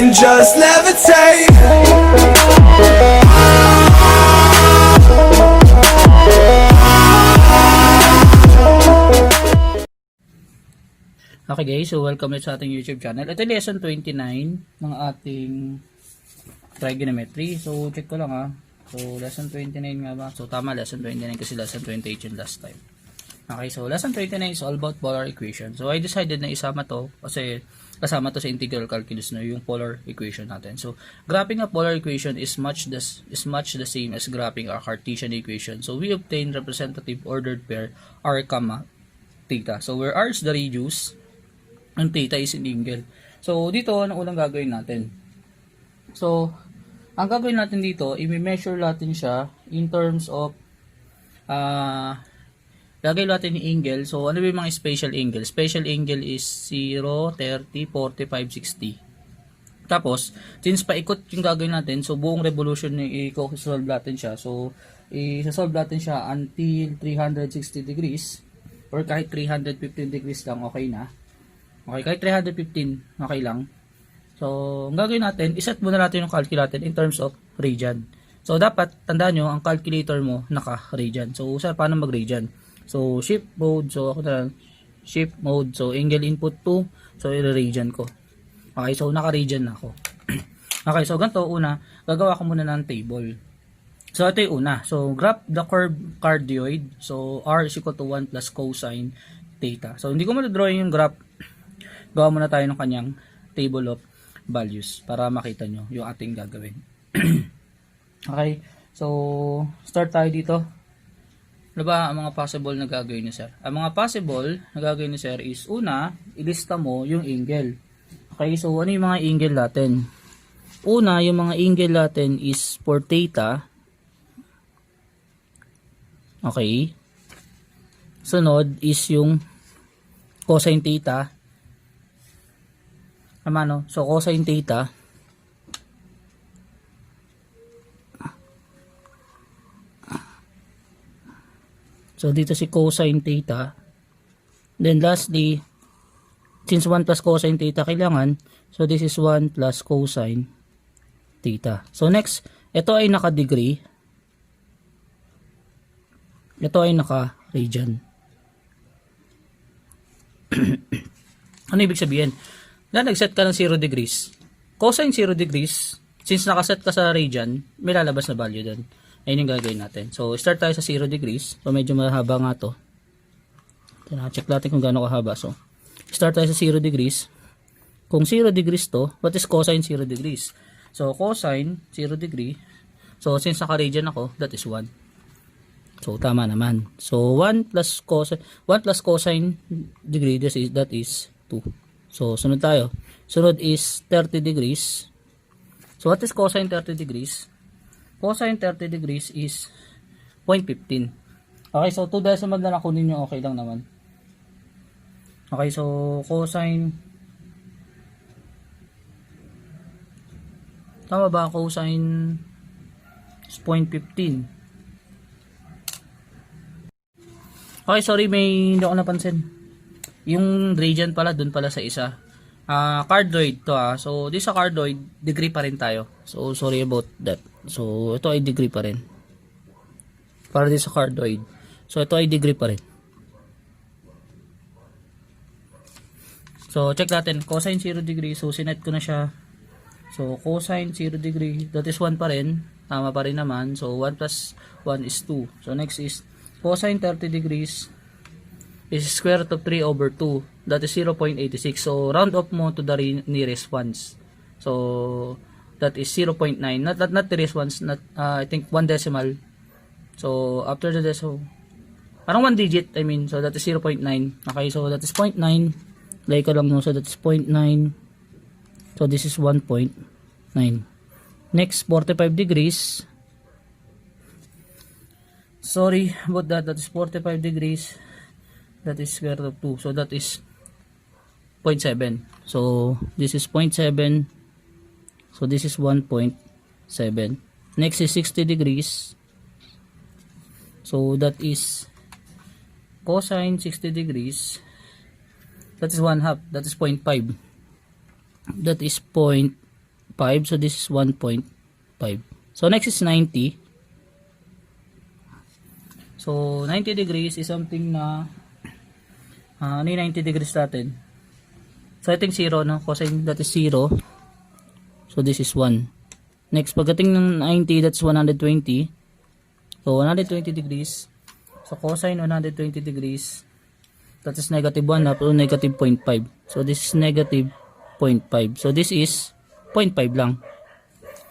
and just levitate. Okay guys, so welcome sa ating YouTube channel. Ito yung lesson 29 ng ating trigonometry. So check ko lang ha. So lesson 29 nga ba? So tama, lesson 29 kasi lesson 28 yung last time. Okay, so lesson 29 is all about polar equation. So I decided na isama to kasi kasama to sa integral calculus na yung polar equation natin. So graphing a polar equation is much the same as graphing a Cartesian equation. So we obtain representative ordered pair r, theta. So where r is the radius and theta is an angle. So dito ang unang gagawin natin. So ang gagawin natin dito, i-measure natin siya in terms of lagay natin yung angle. So ano ba yung mga special angle? Special angle is 0, 30, 45, 60. Tapos since paikot yung gagawin natin, so buong revolution i-solve natin siya. So i-solve natin siya until 360 degrees or kahit 315 degrees lang okay na. Okay, kahit 315, okay lang. So, ang gagawin natin, iset muna natin yung calculator in terms of radian. So, dapat, tandaan nyo, ang calculator mo, naka-radian. So, paano mag-radian? So, shift mode. So, ako na lang, shift mode. So, angle input 2. So, i-radian ko. Okay, so, naka-radian na ako. Okay, so, ganito, una, gagawa ko muna ng table. So, ito yung una. So, graph the curve cardioid. So, r is equal to 1 plus cosine theta. So, hindi ko ma-drawing yung graph. Gawa muna tayo ng kanyang table of values para makita nyo yung ating gagawin. Okay, so start tayo dito. Ano ba ang mga possible na gagawin ni sir? Ang mga possible na gagawin ni sir is una, ilista mo yung angle. Okay, so ano yung mga angle natin? Una, yung mga angle natin is for theta. Okay. Sunod is yung cosine theta. No? So cosine theta so dito si cosine theta, then lastly since 1 plus cosine theta kailangan, so this is 1 plus cosine theta. So next, ito ay naka degree, ito ay naka radian. Ano ibig sabihin? Na nag-set ka ng 0 degrees. Cosine 0 degrees, since nakaset ka sa radian, may lalabas na value doon. Ayun yung gagawin natin. So, start tayo sa 0 degrees. So, medyo mahaba nga to. Check natin kung gaano kahaba. So, start tayo sa 0 degrees. Kung 0 degrees to, what is cosine 0 degrees? So, cosine 0 degree. So, since naka-radian ako, that is 1. So, tama naman. So, 1 plus cosine degree, that is 2. So, sunod tayo. Sunod is 30 degrees. So, what is cosine 30 degrees? Cosine 30 degrees is 0.15. Okay, so 2 decimal na nakunin nyo, okay lang naman. Okay, so cosine. Tama ba? Cosine is 0.15. Okay, sorry, may hindi ako napansin. Yung radian pala, dun pala sa isa. Cardioid to So, this sa cardioid, degree pa rin tayo. So, sorry about that. So, ito ay degree pa rin. Para din sa cardioid. So, ito ay degree pa rin. So, check natin. Cosine 0 degree. So, sinet ko na siya. So, cosine 0 degree. That is 1 pa rin. Tama pa rin naman. So, 1 plus 1 is 2. So, next is cosine 30 degrees is square root of 3 over 2. That is 0.86. So, round off mo to the nearest ones. So, that is 0.9. Not the nearest ones. I think 1 decimal. So, after the decimal, parang 1 digit, I mean. So, that is 0.9. Okay, so that is 0.9. Lay ko lang no. So, that is 0.9. So, this is 1.9. Next, 45 degrees. Sorry about that. That is 45 degrees. That is square root of 2. So, that is 0.7. So, this is 0.7. So, this is 1.7. Next is 60 degrees. So, that is cosine 60 degrees. That is 1/2. That is 0.5. That is 0.5. So this is 1.5. So next is 90. So 90 degrees is something na ano yung 90 degrees natin? So I think 0, no? Cosine that is 0. So this is 1. Next, pagdating ng 90, that's 120. So 120 degrees. So cosine 120 degrees, that is negative 1 up to negative 0.5. So this is negative 0.5. So this is 0.5 lang.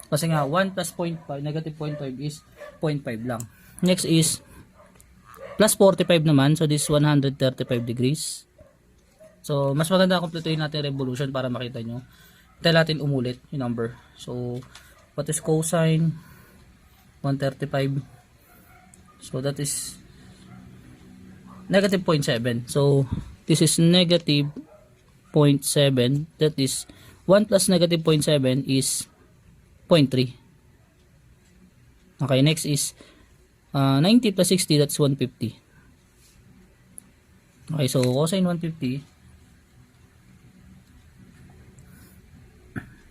Kasi nga 1 plus 0.5, negative 0.5 is 0.5 lang. Next is plus 45 naman. So this is 135 degrees. So mas maganda kumpletuhin natin revolution para makita nyo. Tayo natin umulit yung number. So what is cosine 135? So that is negative 0.7. So this is negative 0.7. That is 1 plus negative 0.7 is 0.3. Okay, next is 90 plus 60, that's 150. Okay, so cosine 150,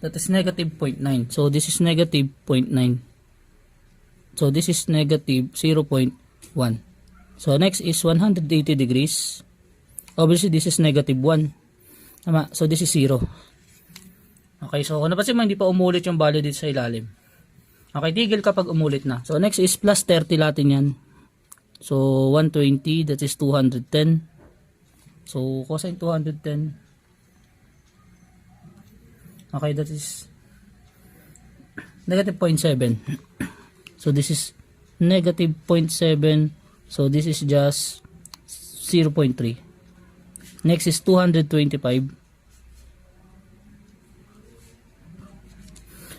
that is negative 0.9. So this is negative 0.9. So this is negative 0.1. So next is 180 degrees. Obviously this is negative 1. Tama. So this is 0. Okay, so kung napansin mo hindi pa umulit yung value dito sa ilalim. Okay, tigil kapag umulit na. So next is plus 30 natin yan. So 120, that is 210. So cosine 210. Okay, that is negative 0.7. So this is negative 0.7. So this is just 0.3. Next is 225.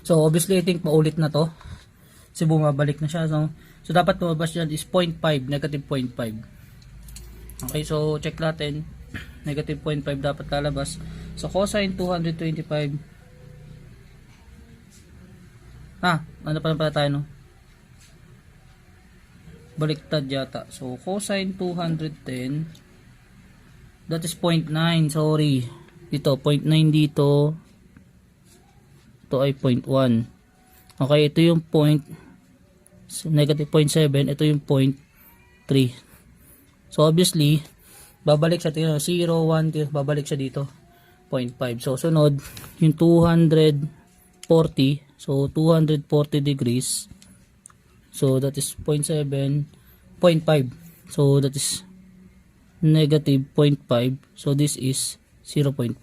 So obviously I think paulit na to. Kasi bumabalik na siya. So dapat lumabas dyan is 0.5, negative 0.5. Okay, so check natin. Negative 0.5 dapat lalabas. So cosine 225. Ano pala tayo, no? Baliktad yata. So cosine 210, that is 0.9. Sorry. Dito, 0.9 dito. Ito ay 0.1. Okay, ito yung point. So, negative 0.7. Ito yung 0.3. So obviously, babalik siya dito. 0, 1, 2, babalik siya dito. 0.5. So sunod, yung 240. So 240 degrees. So that is 0.7, 0.5. So that is negative 0.5. So this is 0.5.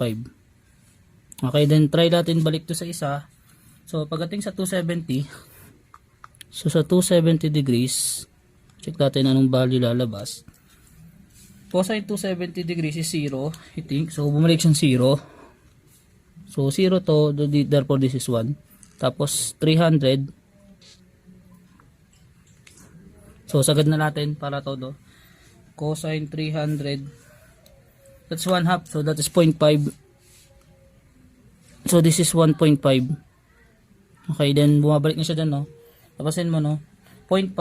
Okay, then try natin balik to sa isa. So pagdating sa 270, so sa 270 degrees, check natin anong value lalabas. Cosine 270 degrees is 0, I think. So bumalik siyang 0. So 0 to, therefore this is 1. Tapos 300. So sagad na natin para todo. Cosine 300, that's 1 half. So that is 0.5. So this is 1.5. Okay, then bumabalik na siya dyan, no? Tapasin mo, no? 0.5,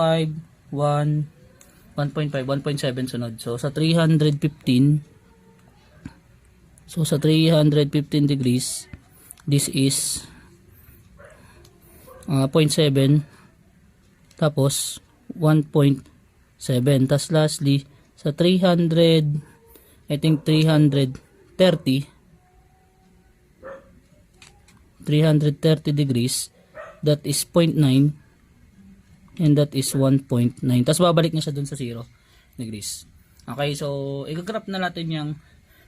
1, 1.5, 1.7 sunod. So sa 315, so sa 315 degrees, this is 0.7, tapos 1.7. Tapos lastly, sa 300, I think 330 degrees, that is 0.9, and that is 1.9. Tapos babalik na siya dun sa 0 degrees. Okay, so i-graph na natin yung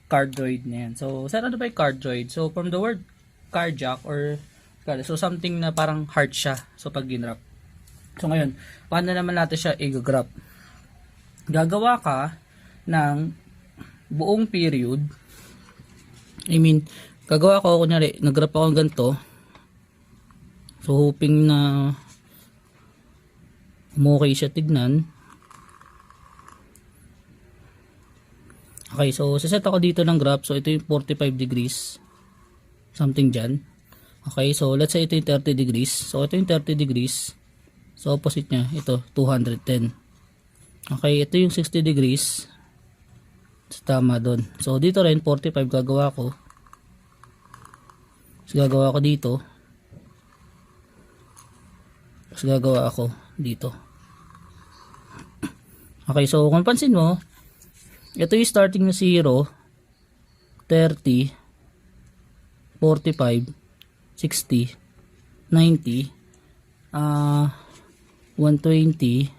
cardioid na yan. So saan ano ba yung cardioid? So from the word cardiac or so something na parang heart siya. So pag ginrap. So ngayon, paano naman natin siya i-graph? Gagawa ka ng buong period. Gagawa ko, kunyari, nag-graph ako ng ganito. So, hoping na okay siya tignan. Okay, so, saset ako dito ng graph. So, ito yung 45 degrees. Something dyan. Okay, so, let's say ito yung 30 degrees. So, ito yung 30 degrees. So, opposite niya, ito, 210. Okay, ito yung 60 degrees. So, tama doon. So, dito rin, 45 gagawa ko. So, gagawa ko dito. So, gagawa ako dito. Okay, so kung pansin mo, ito yung starting na 0, 30, 45, 60, 90, 120,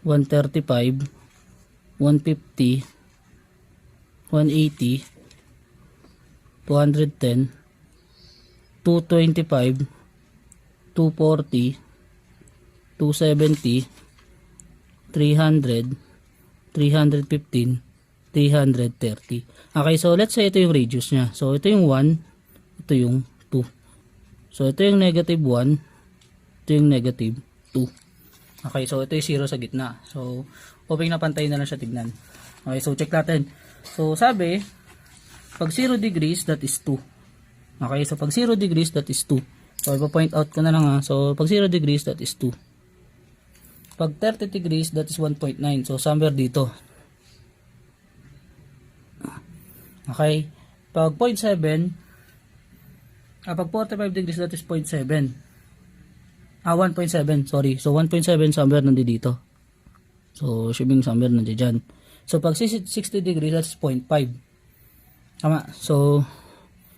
135, 150, 180, 210, 225, 240, 270, 300, 315, 330. Okay, so let's say ito yung radius niya. So ito yung 1, ito yung 2. So ito yung negative 1, ito yung negative 2. Okay, so ito yung 0 sa gitna. So hoping na pantay na lang siya tignan. Okay, so check natin. So sabi, pag 0 degrees, that is 2. Okay, so pag 0 degrees, that is 2. So ipo-point out ko na lang ha. So pag 0 degrees, that is 2. Pag 30 degrees, that is 1.9. So somewhere dito. Okay. Pag 0.7, pag 45 degrees, that is 0.7. 1.7, sorry. So 1.7 somewhere nandito. So assuming somewhere nandiyan. So pag 60 degrees, that's 0.5. Tama. So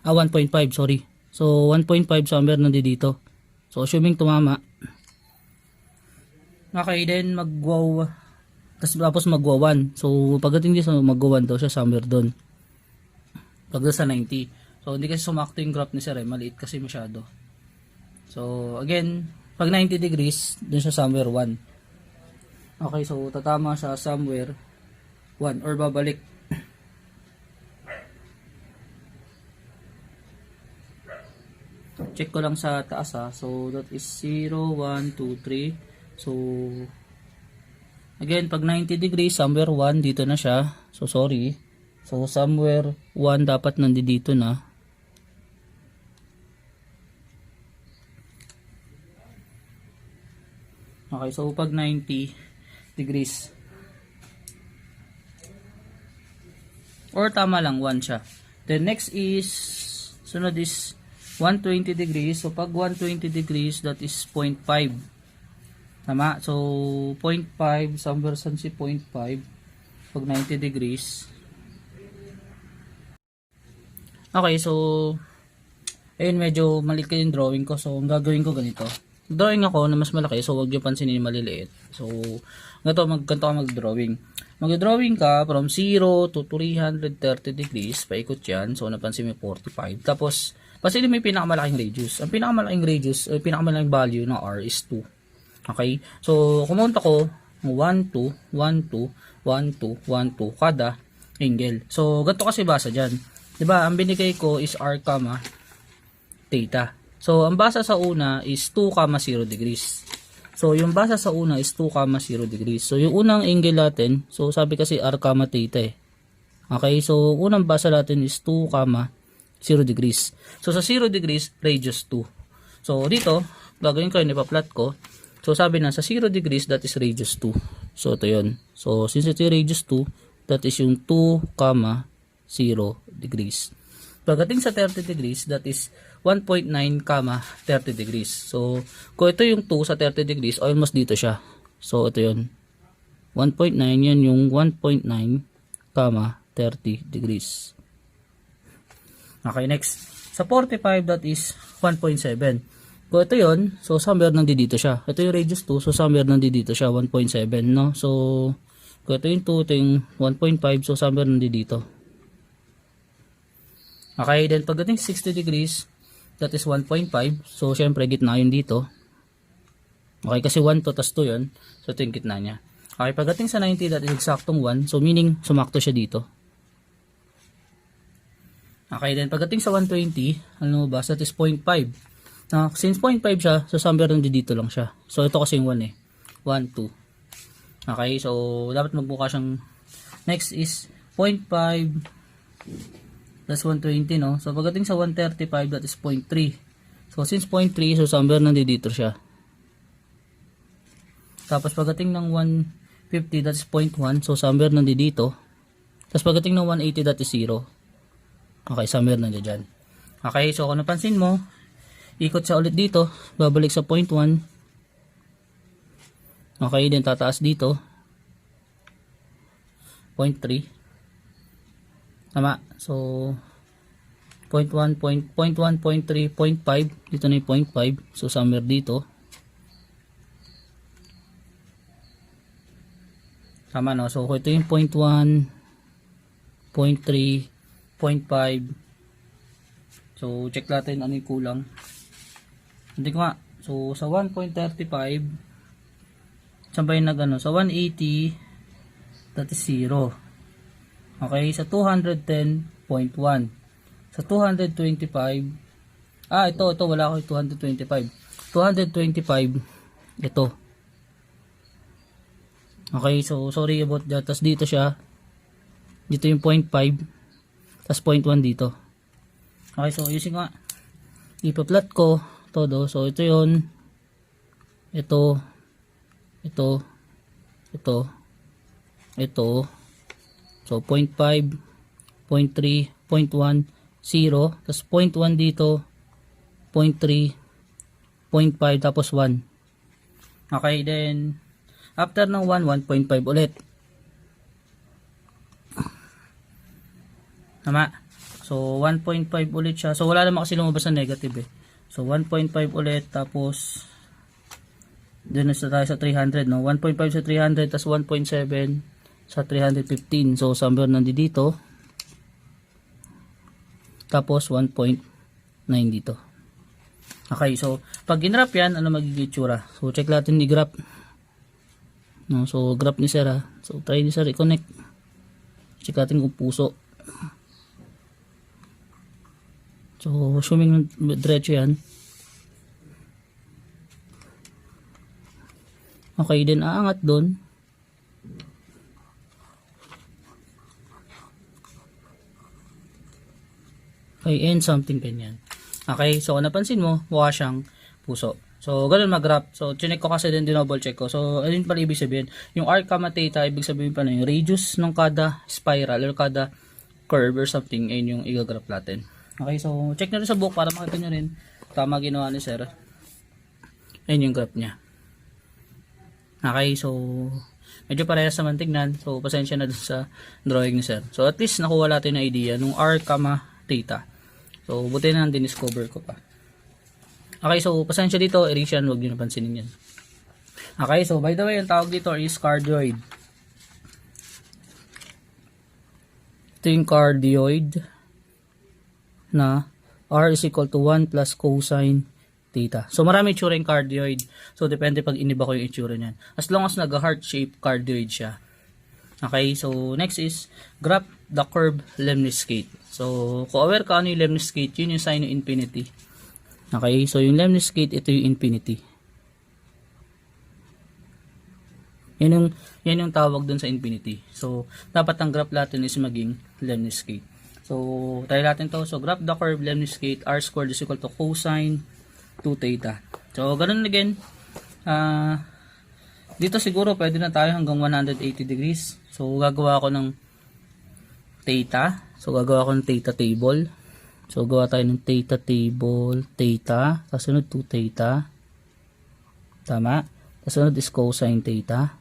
1.5, sorry. So 1.5 somewhere nandito. So assuming tumama. Okay, then mag-wow. Tapos mag-wow 1. So pagdating dito mag-wow 1 daw siya somewhere doon. Pag sa 90. So hindi kasi sumakto yung graph ni Sir, maliit kasi masyado. So again, pag 90 degrees, doon siya somewhere 1. Okay, so tatama siya somewhere 1 or babalik. Check ko lang sa taas ha. So that is 0, 1, 2, 3. So again, pag 90 degrees, somewhere 1 dito na siya. So sorry. So somewhere 1 dapat nandito na. Okay, so pag 90 degrees or tama lang 1 siya. Then next is, sunod is 120 degrees. So pag 120 degrees, that is 0.5. Tama? So 0.5, somewhere saan si 0.5 pag 90 degrees. Okay, so ayun, medyo maliit yung drawing ko. So ang gagawin ko ganito. Drawing ako na mas malaki, so wag niyo pansinin yung maliliit. So ganito ka mag-drawing. Mag-drawing ka from 0 to 330 degrees, paikot yan. So napansin mo 45. Tapos pansinin mo yung pinakamalaking radius. Ang pinakamalaking radius, pinakamalaking value ng R is 2. Okay? So kumonta ko 1, 2, 1, 2, 1, 2, 1, 2 kada angle. So ganito kasi basa diyan. 'Di ba? Ang binigay ko is R, theta. So ang basa sa una is 2, 0 degrees. So yung basa sa una is 2, 0 degrees. So yung unang angle natin, so sabi kasi R, theta eh. Okay? So unang basa natin is 2, 0 degrees. So sa 0 degrees, radius 2. So dito, gagawin ko yun, ipa-plot ko. So sabi na sa 0 degrees, that is radius 2. So ito yun. So since ito yung radius 2, that is yung 2, 0 degrees. Pagdating sa 30 degrees, that is 1.9, 30 degrees. So kung ito yung 2 sa 30 degrees, almost dito siya. So ito yun. 1.9, yan yung 1.9, 30 degrees. Okay, next. Sa 45, that is 1.7. Kung ito yun, so somewhere nandito siya. Ito yung radius 2, so somewhere nandito siya, 1.7, no? So, kung ito yung 2, ito yung 1.5, so somewhere nandito. Okay, then pagdating 60 degrees, that is 1.5. So, syempre, gitna yun dito. Okay, kasi 1 to, tas 2 yun. So, ito yung gitna niya. Okay, pagdating sa 90, that is eksaktong 1. So, meaning, sumakto siya dito. Okay, then pagdating sa 120, ano ba? That is 0.5. Now, since 0.5 siya, so somewhere nandito lang siya. So, ito kasi yung 1 eh. 1, 2. Okay, so, dapat magbuka siyang, next is 0.5 plus 120, no? So, pagdating sa 135, that is 0.3. So, since 0.3, so somewhere nandito siya. Tapos, pagdating ng 150, that is 0.1. So, somewhere nandito. Tapos, pagdating ng 180, that is 0. Okay, somewhere nandiyan dyan. Okay, so kung napansin mo, ikot siya ulit dito, babalik sa point 1. Okay, then tataas dito, point 3. Tama. So, point 1, point 1, point 3, point 5. Dito na yung point 5. So, somewhere dito. Tama, no? So, ito yung point 1, point 3, point 5. So, check natin ano yung kulang. Hindi ko nga. So, sa 1.35, saan ba yung nag-ano? Sa 180, that is 0. Okay, sa 210.1. Sa 225, ito, wala ako yung 225. 225, ito. Okay, so sorry about that. Tapos dito siya. Dito yung 0.5. Tapos 0.1 dito. Okay, so using nga. Ipa-plot ko todo. So ito yun. Ito. Ito. Ito. Ito. So 0.5, 0.3, 0.1, 0. Tapos 0.1 dito. 0.3, 0.5, tapos 1. Okay, then after ng 1, 1.5 ulit. Tama. So, 1.5 ulit siya. So, wala naman kasi lumabas na negative eh. So, 1.5 ulit. Tapos, dun na tayo sa 300. No? 1.5 sa 300. Tapos, 1.7 sa 315. So, somewhere nandito. Tapos, 1.9 dito. Okay. So, pag ginrap yan, ano magiging itsura? So, check natin i-graph. No, so graph ni sir ha. So try ni sir i-connect. Check natin kung puso. So assuming diretso yan. Okay, then aangat doon. Okay, and something ganyan. Okay, so kung napansin mo, mukha siyang puso. So, ganun mag-graph. So, chinek ko kasi din, dinouble check ko. So, ayun pala ibig sabihin. Yung arc, theta, ibig sabihin pa na yung radius ng kada spiral or kada curve or something, ayun yung i-graph natin. Okay, so, check nyo rin sa book para makita nyo rin. Tama ginawa ni sir. Ayun yung graph niya. Okay, so, medyo parehas naman tignan. So, pasensya na dun sa drawing ni sir. So, at least nakuha natin na idea nung arc, theta. So, buti na din-discover ko pa. Okay, so pasensya dito, Erisian, huwag nyo napansinin yan. Okay, so by the way, ang tawag dito is cardioid. Ito yung cardioid na R is equal to 1 plus cosine theta. So marami itsura yung cardioid. So depende pag iniba ko yung itsura niyan. As long as nag-heart shape cardioid siya. Okay, so next is graph the curve lemniscate. So kung aware ka ano yung lemniscate, yun yung sign ng infinity. Okay, so yung lemniscate, ito yung infinity. Yan yung tawag dun sa infinity. So, dapat ang graph natin is maging lemniscate. So, try natin to. So, graph the curve lemniscate, r squared is equal to cosine 2 theta. So, ganun again. Dito siguro pwede na tayo hanggang 180 degrees. So, gagawa ako ng theta. So, gagawa ako ng theta table. So, gawa tayo ng theta table, theta, kasunod 2 theta, tama, kasunod is cosine theta,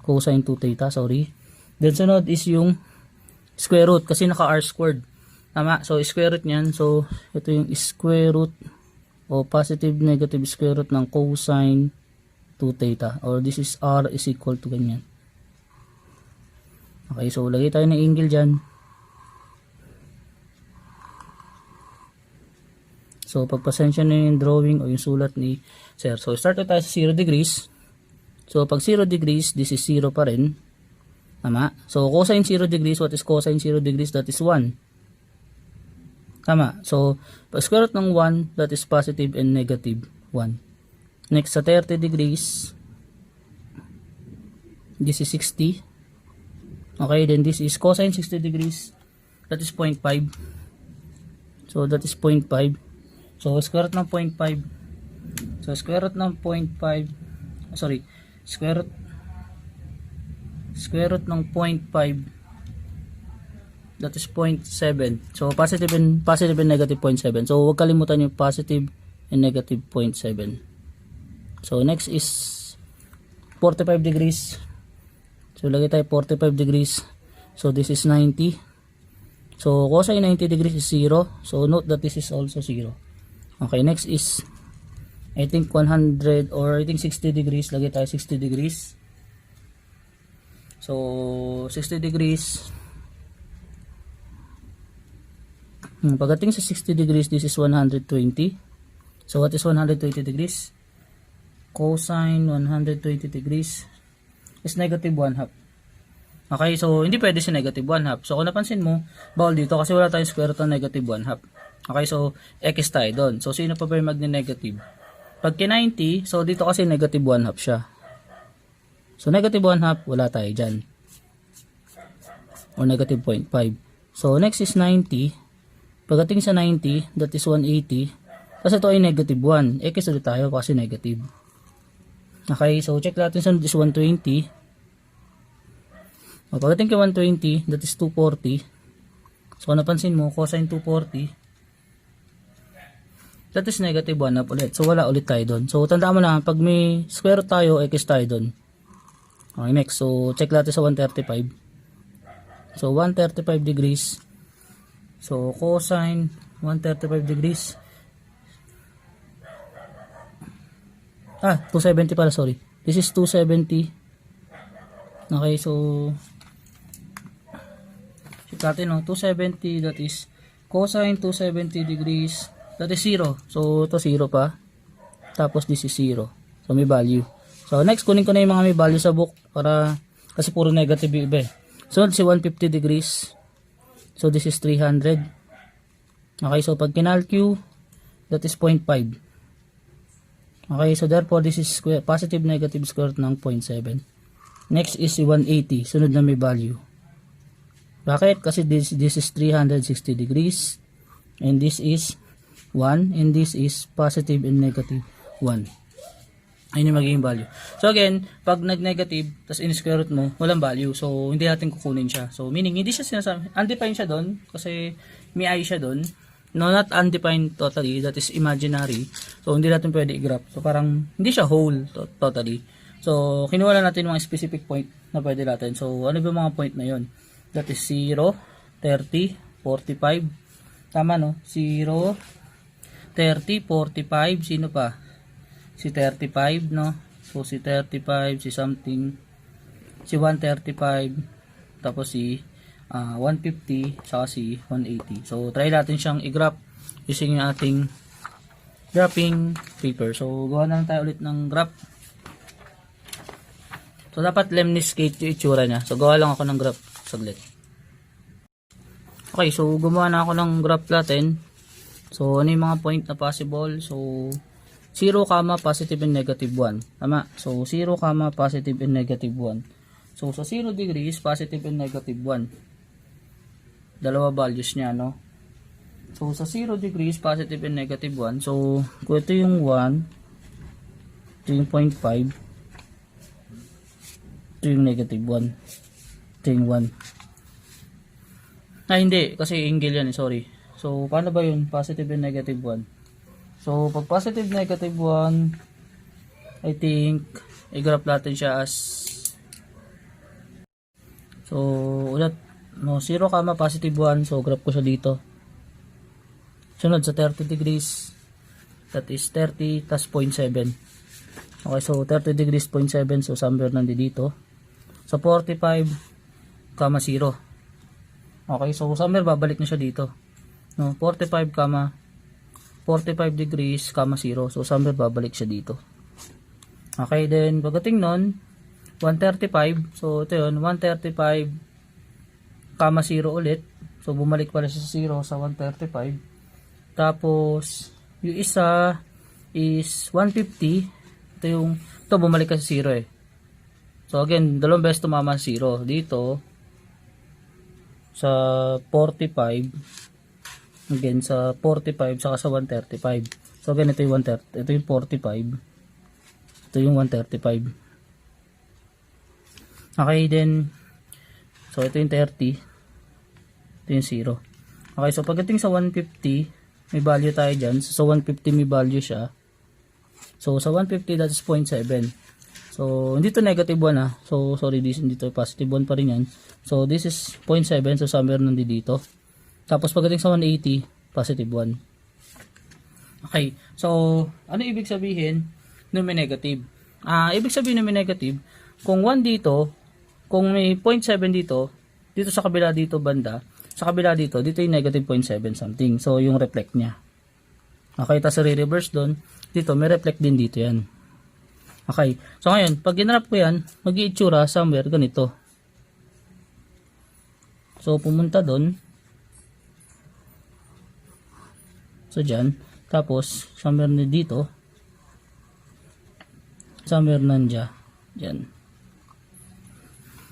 cosine 2 theta, sorry, then sunod is yung square root, kasi naka r squared, tama, so square root nyan, so ito yung square root, o positive negative square root ng cosine 2 theta, or this is r is equal to ganyan. Okay, so lagay tayo ng angle dyan. So, pagpasensya na yung drawing o yung sulat ni sir. So, start tayo sa 0 degrees. So, pag 0 degrees, this is 0 pa rin. Tama? So, cosine 0 degrees, what is cosine 0 degrees? That is 1. Tama? So, pag square root ng 1, that is positive and negative 1. Next, sa 30 degrees, this is 60. Okay, then this is cosine 60 degrees. That is 0.5. So, that is 0.5. So, square root ng 0.5. So, square root ng 0.5. Sorry. Square root ng 0.5. That is 0.7. So, positive and negative 0.7. So, huwag kalimutan yung positive and negative 0.7. So next is 45 degrees. So lagay tayo 45 degrees. So this is 90. So cosine 90 degrees is 0. So note that this is also 0. Okay, next is I think 100 or I think 60 degrees. Lagay tayo 60 degrees. So 60 degrees. Pagdating sa 60 degrees, this is 120. So what is 120 degrees? Cosine 120 degrees is negative 1/2. Okay, so hindi pwede si negative 1/2. So kung napansin mo, bawal dito kasi wala tayong square root ng negative 1/2. Okay, so x tayo doon. So sino pa ba yung magne-negative? Pag 90, so dito kasi negative 1/2 siya. So negative 1/2, wala tayo dyan. Or negative 0.5. So next is 90. Pagdating sa 90, that is 180. Kasi ito ay negative 1. X ulit tayo kasi negative. Okay, so check natin sa is 120. Pagdating kay 120, that is 240. So kung napansin mo, cosine 240, that is negative 1/2 ulit. So wala ulit tayo doon. So tandaan mo lang, pag may square root tayo, x tayo doon. Okay, next. So check natin sa 135. So 135 degrees. So cosine 135 degrees. 270 pala, sorry. This is 270. Okay, so check natin, no? 270, that is cosine 270 degrees. That is 0. So ito 0 pa. Tapos this is 0. So may value. So next, kunin ko na yung mga may value sa book para kasi puro negative yung iba. So si 150 degrees. So this is 300. Okay, so pag kinalcu, that is 0.5. Okay, so therefore this is square, positive negative square root ng 0.7. Next is 180. Sunod na may value. Bakit? Kasi this is 360 degrees. And this is 1. And this is positive and negative 1. Ayun yung magiging value. So again, pag nag-negative, tapos in-square root mo, walang value. So hindi natin kukunin siya. So meaning, hindi siya sinasabi, undefined siya doon, kasi may I siya doon. No, not undefined totally, that is imaginary. So hindi natin pwede i-graph. So parang, hindi siya whole totally. So kinuha lang natin mga specific point na pwede natin. So ano ba mga point na yon? That is 0, 30, 45. Tama, no? 0, 30, 45. Sino pa? Si 35, no? So si 35, si something, si 135, tapos si 150, saka si 180. So try natin siyang i-graph using yung ating graphing paper. So gawa na lang tayo ulit ng graph. So dapat lemniscate yung itsura niya. So gawa lang ako ng graph saglit. Okay, so gumawa na ako ng graph natin. So ano yung mga point na possible? So 0, positive and negative 1. Tama. So 0, positive and negative 1. So sa 0 degrees, positive and negative 1. Dalawa values niya, no? So sa 0 degrees, positive and negative 1. So kung ito yung 1, ito yung 0.5, ito yung negative 1, ito yung 1. Hindi. Kasi angle yan, sorry. So paano ba yun? Positive and negative 1. So, pag positive, negative 1, I think, i-graph natin siya as, so, ulit, no, 0, positive 1, so, graph ko siya dito. Sunod sa 30 degrees, that is 30, tas 0.7. Okay, so, 30 degrees, 0.7, so, somewhere nandito. So, 45, 0. Okay, so, somewhere babalik na siya dito. No, 45, 45 degrees, 0. So, somewhere babalik siya dito. Okay, then, pagdating nun, 135. So, ito yun, 135, 0 ulit. So, bumalik pala siya sa 0 sa 135. Tapos, yung isa is 150. Ito bumalik ka sa 0 eh. So, again, dalawang beses tumama sa 0. Dito, sa 45. Again, sa 45, saka sa 135. So, again, ito yung 130. Ito yung 45. Ito yung 135. Okay, then, so, ito yung 30. Ito yung 0. Okay, so, pagdating sa 150, may value tayo dyan. So, 150 may value siya. So, sa 150, that's 0.7. So, hindi to negative 1 ha. So, sorry, dito positive 1 pa rin yan. So, this is 0.7. So, somewhere nandito. Tapos, pagdating sa 180, positive 1. Okay. So, ano ibig sabihin nung may negative? Ibig sabihin nung may negative, kung 1 dito, kung may 0.7 dito sa kabila dito banda, sa kabila dito yung negative 0.7 something. So, yung reflect niya. Okay, tapos re-reverse doon. Dito, may reflect din dito yan. Okay. So, ngayon, pag ginrap ko yan, mag-iitsura somewhere ganito. So, pumunta doon. So, dyan. Tapos, somewhere na dito. Somewhere nandyan. Dyan.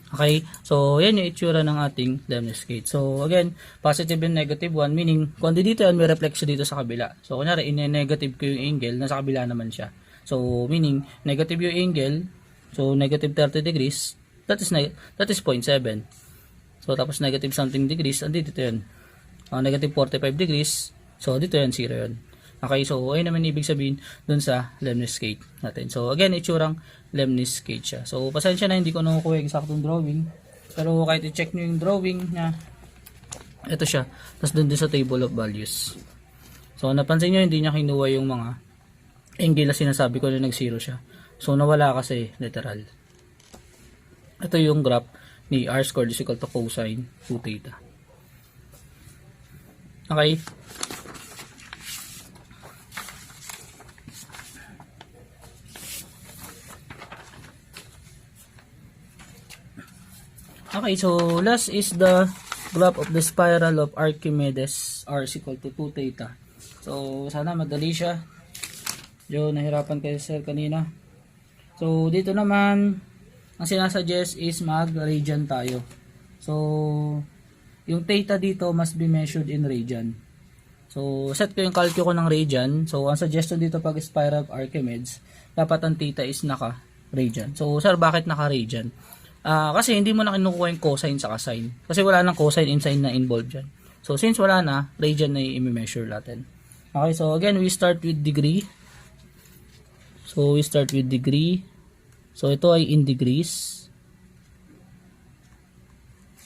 Okay, so yan yung itsura ng ating lemniscate. So again, positive and negative 1, meaning kung dito yan, may reflection dito sa kabila. So kunyari, in-negative ko yung angle, nasa kabila naman siya. So meaning, negative yung angle, so negative 30 degrees, that is 0.7. So tapos negative something degrees, andito yun. Negative 45 degrees, so dito yan, 0 yun. Okay, so ayun naman ibig sabihin dun sa lemniscate natin. So again, itsurang lemniscate siya. So pasensya na, hindi ko nakukuha yung eksaktong drawing. Pero kahit i-check nyo yung drawing niya, ito siya. Tapos dun din sa table of values. So napansin nyo, hindi niya kinuha yung mga angle na sinasabi ko na nag-0 siya. So nawala kasi literal. Ito yung graph ni r squared is equal to cosine 2 theta. Okay. Okay, so last is the graph of the spiral of Archimedes, r is equal to 2 theta. So sana madali siya. Yo, nahirapan kayo sir kanina. So dito naman, ang sinasuggest is mag-radian tayo. So yung theta dito must be measured in radian. So set ko yung calculus ko ng radian. So ang suggestion dito pag spiral of Archimedes, dapat ang theta is naka-radian. So sir, bakit naka-radian? Kasi hindi mo na kinukuha yung cosine sa sine. Kasi wala nang cosine and sine na involved dyan. So, since wala na, radian na yung i-measure natin. Okay, so again, we start with degree. So, we start with degree. So, ito ay in degrees.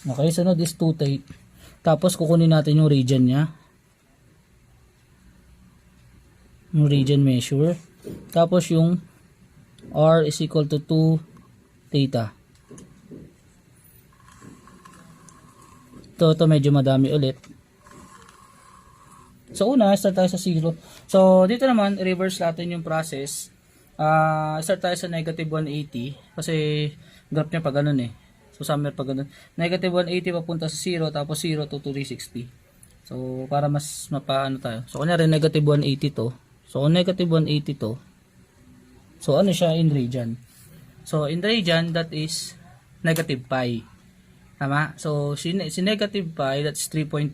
Okay, so now this 2 theta. Tapos, kukunin natin yung radian niya. Yung radian measure. Tapos, yung r is equal to 2 theta. Ito medyo madami ulit. So una, start tayo sa 0. So dito naman, reverse natin yung process. Start tayo sa negative 180 kasi graph niya pa ganun eh. So somewhere pa ganun. Negative 180 papunta sa 0, tapos 0 to 360. So para mas mapaano tayo. So kunyari negative 180 to. So negative 180 to. So ano siya in radian? So in radian, that is negative pi. Tama? So, si negative pi, that's 3.14.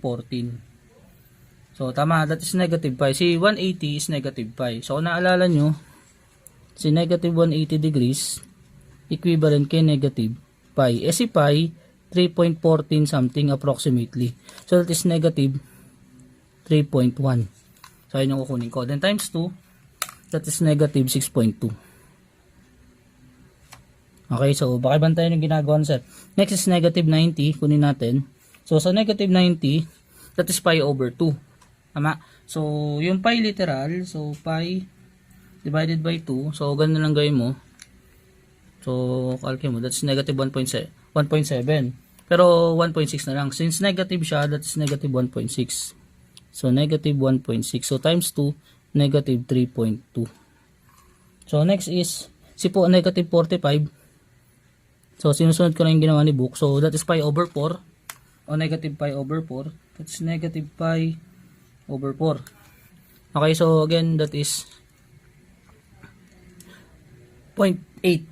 So, tama, that is negative pi. Si 180 is negative pi. So, kung naalala nyo, si negative 180 degrees, equivalent kay negative pi. Si pi, 3.14 something approximately. So, that is negative 3.1. So, yun yung kukunin ko. Then, times 2, that is negative 6.2. Okay, so pakibantayan yung ginagawa ng sir. Next is negative 90, kunin natin. So sa negative 90, that is pi over 2. Tama? So yung pi literal, so pi divided by 2. So ganun lang gawin mo. So calculate mo, that's negative 1.7. Pero 1.6 na lang. Since negative siya, that's negative 1.6. So negative 1.6. So times 2, negative 3.2. So next is, si po negative 45. So, sinusunod ko na yung ginawa ni Book. So, that is pi over 4. O negative pi over 4. That's negative pi over 4. Okay, so again, that is 0.8.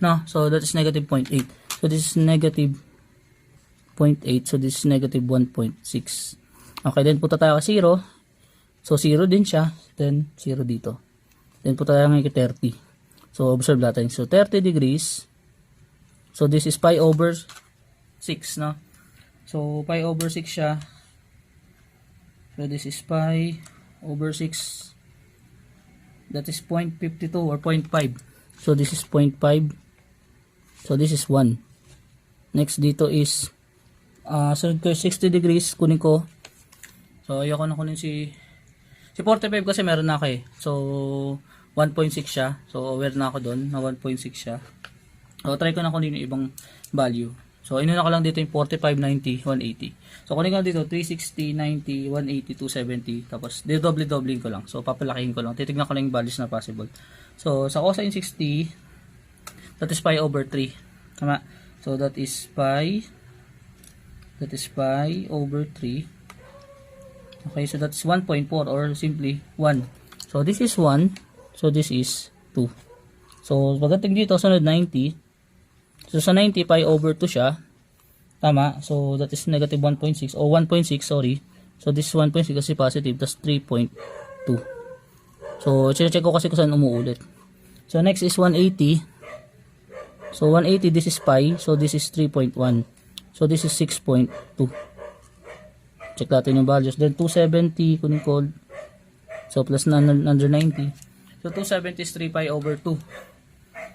No? So, that is negative 0.8. So, this is negative 0.8. So, this is negative 1.6. Okay, then punta tayo ka 0. So, 0 din siya. Then, 0 dito. Then, punta tayo ngayon ka 30. So, observe natin. So, 30 degrees. So, this is pi over 6, no? So, pi over 6 siya. So, this is pi over 6. That is 0.52 or 0.5. So this is 0.5. So this is 1. Next dito is sunod ko 60 degrees kunin ko. So ayoko na kunin si 45 kasi meron na ako eh. So 1.6 siya. So aware na ako doon na 1.6 siya. So try ko na kunin yung ibang value. So inuna ko lang dito yung 45, 90, 180. So kunin ko dito 360, 90, 180, 270. Tapos doble-dobling ko lang. So papalakihin ko lang. Titignan ko lang yung values na possible. So sa cosine 60, that is pi over 3. Tama. So that is pi over 3. Okay, so that's 1.4 or simply 1. So this is 1. So this is 2. So pagdating dito, sunod 90. So sa 90, pi over 2 siya. Tama. So that is negative 1.6 o 1.6, sorry. So this is 1.6 kasi positive. That's 3.2. So check ko kasi kung saan umuulit. So next is 180. So 180, this is pi. So this is 3.1. So this is 6.2. Check natin yung values. Then 270, kunin ko. So plus na under 90. So 270 is 3 pi over 2.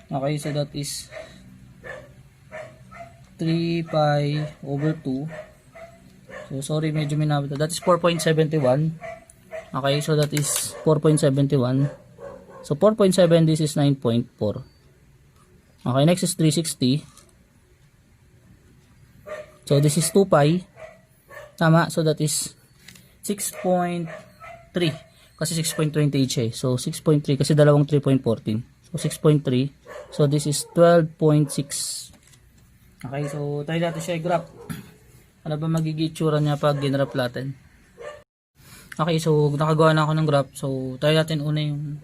Okay, so that is 3 pi over 2. So sorry, medyo minabot. That is 4.71. Okay, so that is 4.71. So 4.7, this is 9.4. Okay, next is 360. So this is 2 pi. Tama, so that is 6.3. Kasi 6.28 eh. So 6.3 kasi dalawang 3.14. So 6.3. So this is 12.6. Okay, so tayo natin siya i-graph. Ano ba magiging itsura niya pag ginraph natin? Okay, so nakagawa na ako ng graph. So tayo natin una yung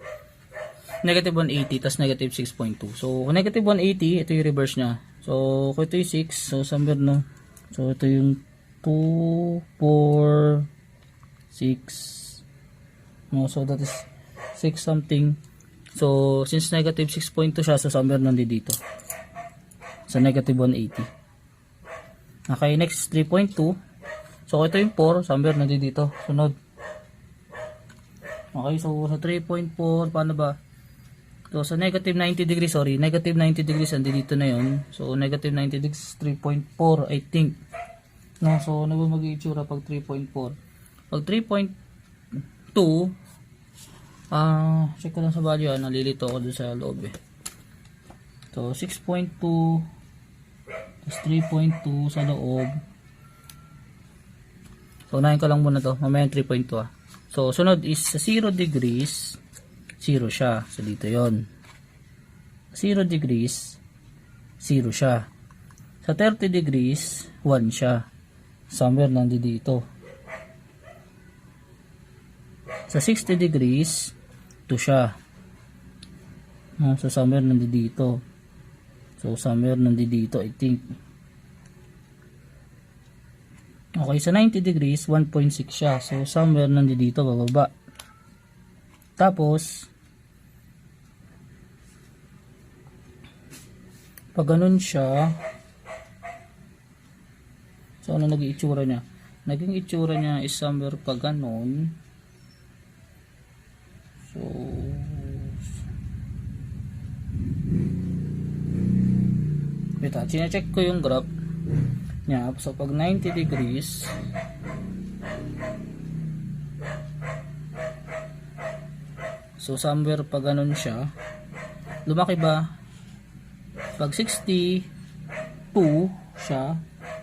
negative 180 tas negative 6.2. So negative 180, ito yung reverse niya. So kung ito yung 6, so somewhere no. So ito yung 2, 4, 6. No, so that is 6 something. So since negative 6.2 siya, so somewhere nandito. So negative 180. Okay, next 3.2. So ito yung 4, somewhere nandito. Sunod. Okay, so sa 3.4, paano ba? So sa negative 90 degrees, sorry, negative 90 degrees nandito na yun. So negative 90 degrees 3.4, I think. No, so ano ba mag-iitsura pag 3.4? Pag 3.2, check ko lang sa value, nalilito ako dun sa loob eh. So 6.2 plus 3.2 sa loob. So unahin ko lang muna to, mamaya 3.2 ah. So sunod is sa 0 degrees 0 siya, so dito yon. 0 degrees 0 siya. Sa 30 degrees 1 siya, somewhere nandito. Sa 60 degrees 2 siya. So somewhere nandito. So somewhere nandito, I think. Okay, sa 90 degrees 1.6 siya. So somewhere nandito bababa. Tapos pag ganun siya, so ano naging itsura niya? Naging itsura niya is somewhere pag ganun. So wait, check ko yung graph niya. So pag 90 degrees, so somewhere pag ganun siya, lumaki ba? Pag 62 siya,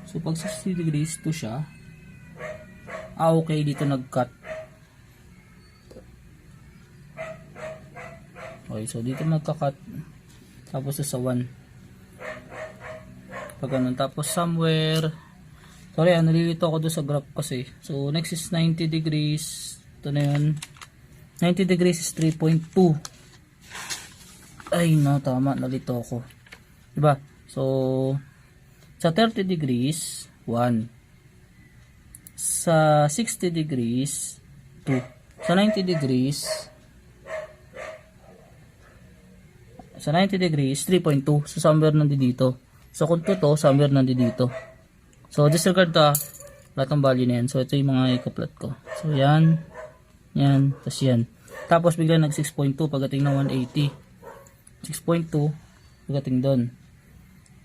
so pag 60 degrees 2 siya, okay, dito nag-cut. Okay, so dito magka-cut, tapos sa 1 pag ganun. Tapos somewhere, sorry, nalilito ako doon sa graph kasi. So next is 90 degrees, ito na yun. 90 degrees is 3.2. Ay no, tama, nalito ako, diba? So sa 30 degrees 1, sa 60 degrees 2, sa 90 degrees, sa 90 degrees 3.2. So somewhere nandito. So kung to somewhere nandito. So disregard lahat ng value na yan. So ito yung mga ikaplot ko. So yan, Yan, tas yan. Tapos bigla nag 6.2 pagdating ng 180. 6.2 pagdating doon.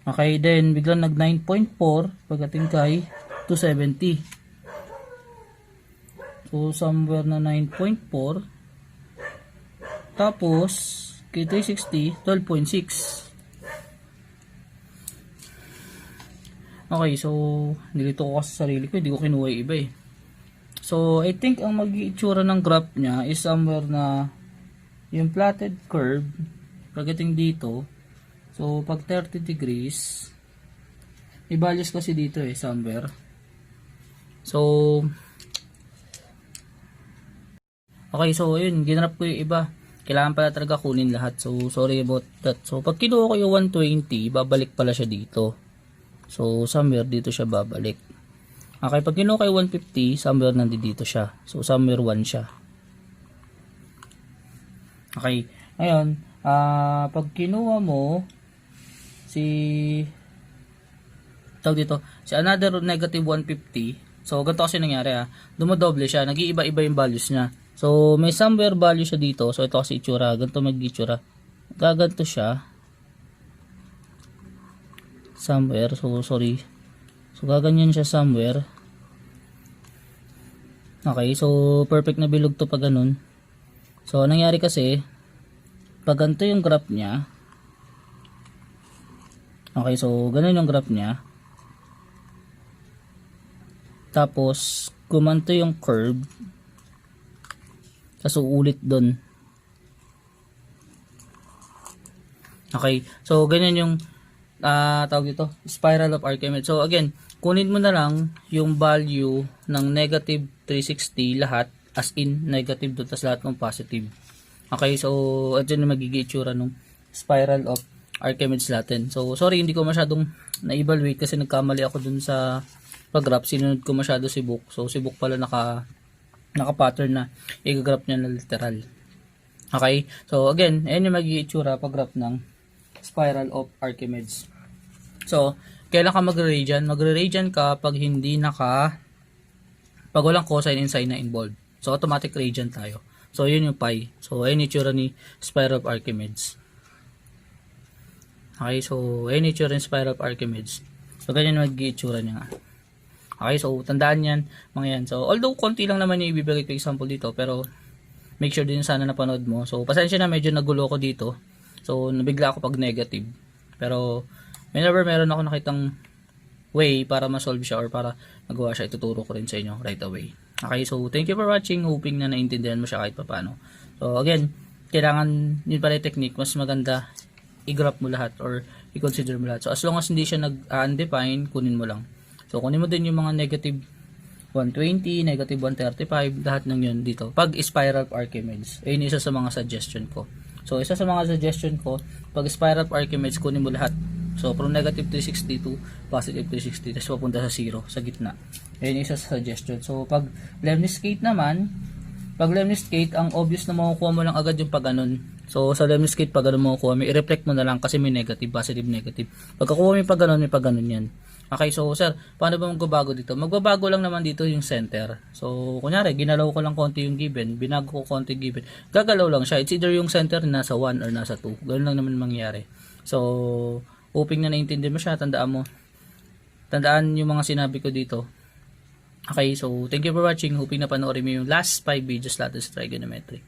Okay, then bigla nag 9.4 pagdating kay 270. So somewhere na 9.4. Tapos kay 360, 12.6. Okay, so nilito ko kasi sa sarili ko, hindi ko kinuha yung iba eh. So I think ang mag-iitsura ng graph niya is somewhere na yung plotted curve pagdating dito. So pag 30 degrees, may values kasi dito eh, somewhere. So okay, so yun, ginrap ko yung iba. Kailangan pala talaga kunin lahat. So sorry about that. So pag kinuha ko yung 120, babalik pala siya dito. So somewhere dito siya babalik. Okay, pag kinuha ko yung 150, somewhere nandito siya. So somewhere 1 siya. Okay, ngayon, pag kinuha mo si another negative 150, so ganito kasi nangyari dumodoble siya, nag-iiba-iba yung values niya. So may somewhere value siya dito. So ito kasi itsura, ganito mag-itsura, gaganto siya somewhere. So sorry, so gaganyan siya somewhere. Okay, so perfect na bilog to pag ganun. So nangyari kasi pag ganito yung graph niya. Okay, so ganun yung graph niya. Tapos gumanto yung curve. Tapos uulit doon. Okay, so ganyan yung tawag dito, spiral of Archimedes. So again, kunin mo na lang yung value ng negative 360 lahat, as in negative doon, tapos lahat ng positive. Okay, so ito na magiging itsura ng spiral of Archimedes natin. So sorry, hindi ko masyadong na-evaluate kasi nagkamali ako dun sa pag-graph. Sinunod ko masyado si book. So si book pala naka-pattern na i-graph niya na literal. Okay, so again, ayan yung magiging itsura pag-graph ng spiral of Archimedes. So kailan ka magre-ray dyan? Magre-ray dyan ka pag hindi pag walang cosine and sine na involved. So automatic ray dyan tayo. So yun yung pi. So ayun yung itsura ni spiral of Archimedes. Okay, so ayun yung itsura ni spiral of Archimedes. So ganyan magiging itsura niya nga. Okay, so tandaan yan mga yan. So although konti lang naman yung ibibigay ko example dito, pero make sure din sana napanood mo. So pasensya na, medyo nagulo ko dito. So nabigla ako pag negative. Pero whenever meron ako nakitang way para ma-solve siya or para magawa siya, ituturo ko rin sa inyo right away. Okay, so thank you for watching. Hoping na naintindihan mo siya kahit paano. So again, kailangan yun pala yung technique. Mas maganda i-graph mo lahat or i-consider mo lahat. So as long as hindi siya nag-undefine, kunin mo lang. So kunin mo din yung mga negative 120, negative 135, lahat ng yun dito. Pag spiral of Archimedes, ayun isa sa mga suggestion ko. So isa sa mga suggestion ko, pag spiral of Archimedes, kunin mo lahat. So from negative 360 to positive 360, tapos papunta sa 0, sa gitna. Ayun isa sa suggestion. So pag lemniscate naman, ang obvious na makukuha mo lang agad yung pag ganun. So sa lemniscate pag ganun makukuha, may i-reflect mo na lang kasi may negative, positive, negative. Pagkakuha mo yung pag ganun yan. Okay, so sir, paano ba magbabago dito? Magbabago lang naman dito yung center. So kunyari, ginalaw ko lang konti yung given, binago ko konti given, gagalaw lang siya. It's either yung center nasa 1 or nasa 2. Ganun lang naman mangyari. So hoping na naintindihan mo siya, tandaan yung mga sinabi ko dito. Okay, so thank you for watching. Hoping na panoorin mo yung last 5 videos natin sa trigonometry.